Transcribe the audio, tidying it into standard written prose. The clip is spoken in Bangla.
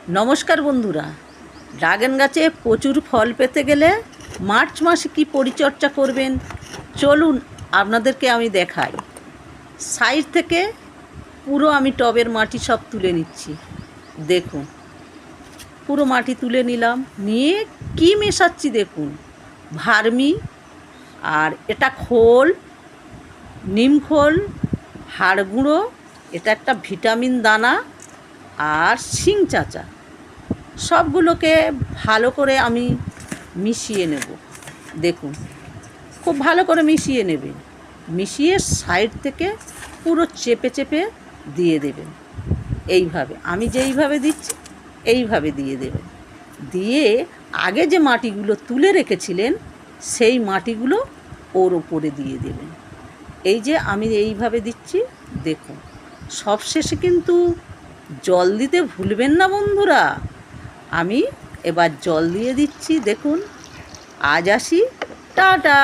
নমস্কার বন্ধুরা, ড্রাগন গাছে প্রচুর ফল পেতে গেলে মার্চ মাসে কী পরিচর্যা করবেন চলুন আপনাদেরকে আমি দেখাই। সাইড থেকে পুরো আমি টবের মাটি সব তুলে নিচ্ছি। দেখুন, পুরো মাটি তুলে নিলাম, নিয়ে কি মেশাচ্ছি দেখুন। ভার্মি, আর এটা খোল, নিম খোল, হাড় গুঁড়ো, এটা একটা ভিটামিন দানা, আর শিং চাচা, সবগুলোকে ভালো করে আমি মিশিয়ে নেব। দেখুন, খুব ভালো করে মিশিয়ে নেবেন। মিশিয়ে সাইড থেকে পুরো চেপে চেপে দিয়ে দেবেন। এইভাবে আমি যেইভাবে দিচ্ছি এইভাবে দিয়ে দেবেন। দিয়ে আগে যে মাটিগুলো তুলে রেখেছিলেন সেই মাটিগুলো ওর ওপরে দিয়ে দেবেন। এই যে আমি এইভাবে দিচ্ছি, দেখুন। সবশেষে কিন্তু জল দিতে ভুলবেন না বন্ধুরা। আমি এবার জল দিয়ে দিচ্ছি। দেখুন, আজ আসি, টাটা।